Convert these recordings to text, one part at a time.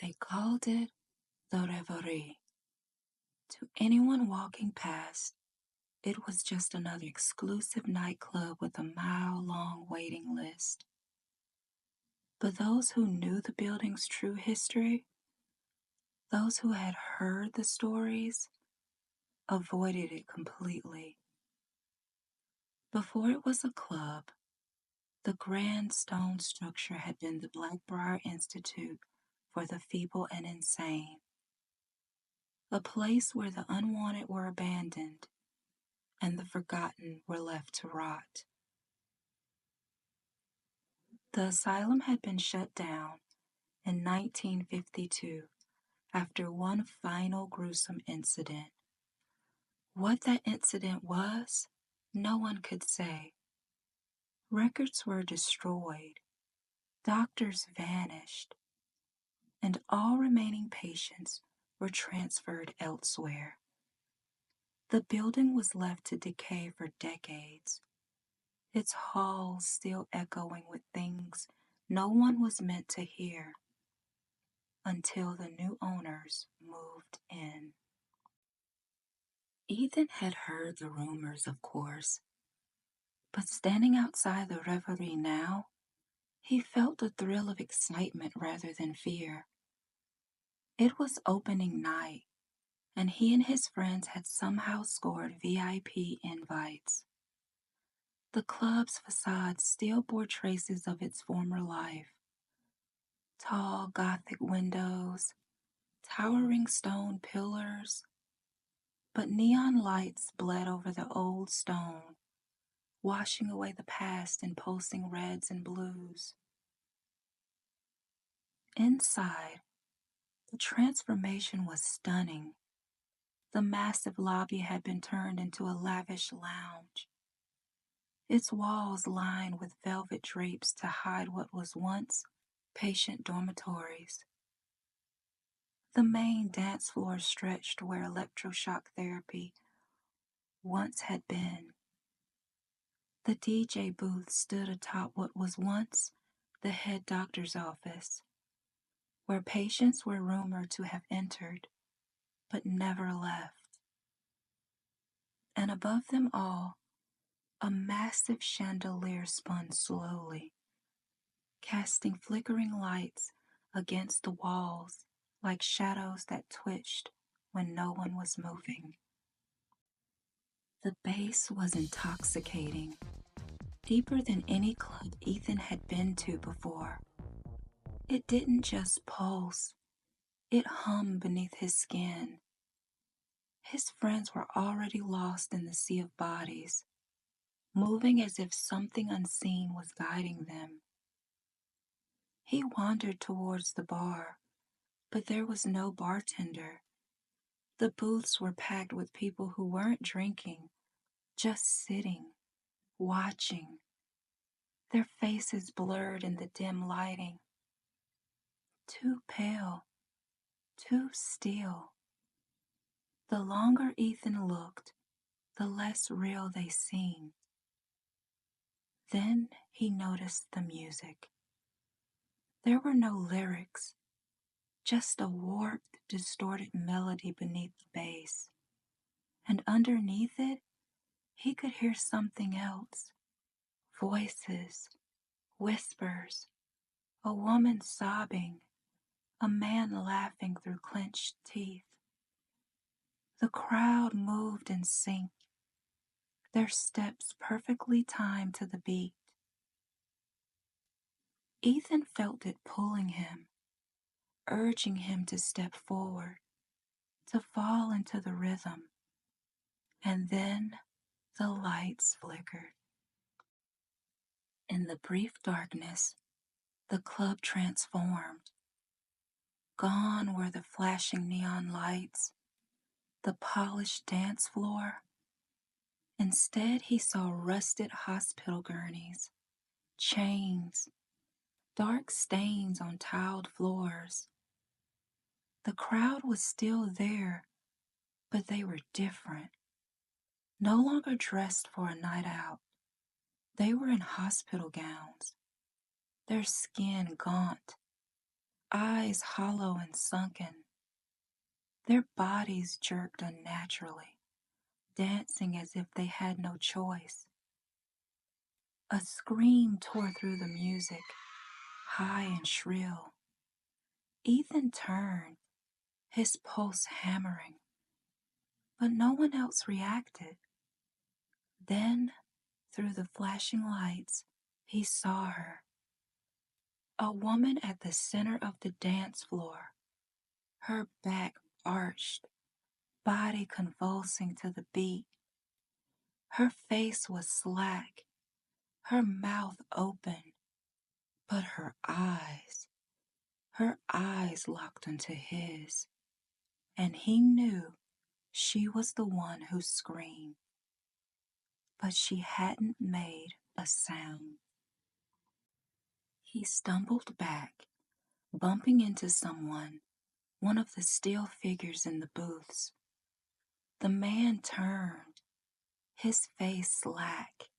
They called it the Reverie. To anyone walking past, it was just another exclusive nightclub with a mile-long waiting list. But those who knew the building's true history, those who had heard the stories, avoided it completely. Before it was a club, the grand stone structure had been the Blackbriar Institute for the Feeble and Insane, a place where the unwanted were abandoned and the forgotten were left to rot. The asylum had been shut down in 1952 after one final gruesome incident. What that incident was, no one could say. Records were destroyed, doctors vanished, and all remaining patients were transferred elsewhere. The building was left to decay for decades, its halls still echoing with things no one was meant to hear until the new owners moved in. Ethan had heard the rumors, of course, but standing outside the Reverie now, he felt the thrill of excitement rather than fear. It was opening night, and he and his friends had somehow scored VIP invites. The club's facade still bore traces of its former life. Tall Gothic windows, towering stone pillars, but neon lights bled over the old stone, washing away the past in pulsing reds and blues. Inside, the transformation was stunning. The massive lobby had been turned into a lavish lounge, its walls lined with velvet drapes to hide what was once patient dormitories. The main dance floor stretched where electroshock therapy once had been. The DJ booth stood atop what was once the head doctor's office, where patients were rumored to have entered but never left. And above them all, a massive chandelier spun slowly, casting flickering lights against the walls like shadows that twitched when no one was moving. The bass was intoxicating, deeper than any club Ethan had been to before. It didn't just pulse, it hummed beneath his skin. His friends were already lost in the sea of bodies, moving as if something unseen was guiding them. He wandered towards the bar, but there was no bartender. The booths were packed with people who weren't drinking, just sitting, watching, their faces blurred in the dim lighting. Too pale, too still. The longer Ethan looked, the less real they seemed. Then he noticed the music. There were no lyrics, just a warped, distorted melody beneath the bass. And underneath it, he could hear something else. Voices, whispers, a woman sobbing, a man laughing through clenched teeth. The crowd moved in sync, their steps perfectly timed to the beat. Ethan felt it pulling him, urging him to step forward, to fall into the rhythm. And then the lights flickered. In the brief darkness, the club transformed. Gone were the flashing neon lights, the polished dance floor. Instead, he saw rusted hospital gurneys, chains, dark stains on tiled floors. The crowd was still there, but they were different. No longer dressed for a night out. They were in hospital gowns, their skin gaunt, eyes hollow and sunken. Their bodies jerked unnaturally, dancing as if they had no choice. A scream tore through the music, high and shrill. Ethan turned, his pulse hammering, but no one else reacted. Then, through the flashing lights, he saw her. A woman at the center of the dance floor, her back arched, body convulsing to the beat. Her face was slack, her mouth open, but her eyes locked into his, and he knew she was the one who screamed. But she hadn't made a sound. He stumbled back, bumping into someone, one of the still figures in the booths. The man turned, his face slack,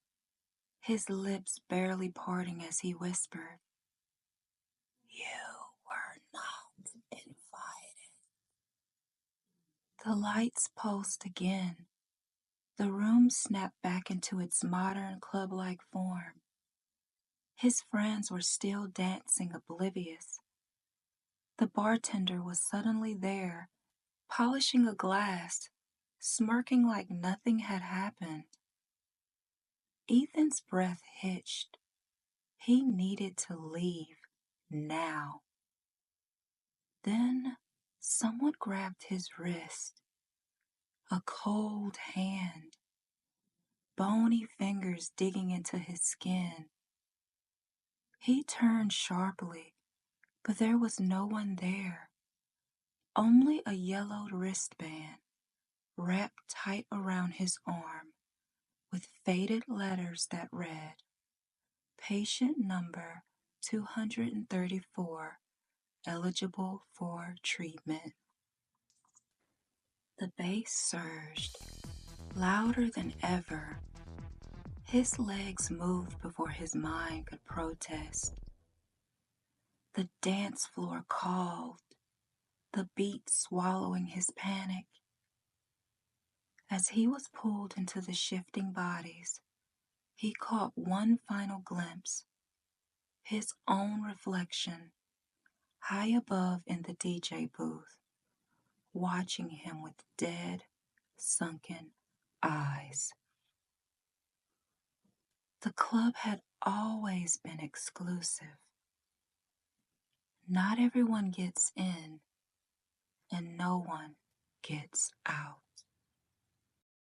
his lips barely parting as he whispered, "You were not invited." The lights pulsed again. The room snapped back into its modern club-like form. His friends were still dancing oblivious. The bartender was suddenly there, polishing a glass, smirking like nothing had happened. Ethan's breath hitched. He needed to leave now. Then someone grabbed his wrist, a cold hand, bony fingers digging into his skin. He turned sharply, but there was no one there, only a yellowed wristband wrapped tight around his arm with faded letters that read, "Patient number 234, eligible for treatment." The bass surged, louder than ever. His legs moved before his mind could protest. The dance floor called, the beat swallowing his panic. As he was pulled into the shifting bodies, he caught one final glimpse, his own reflection, high above in the DJ booth, watching him with dead, sunken eyes. The club had always been exclusive. Not everyone gets in, and no one gets out.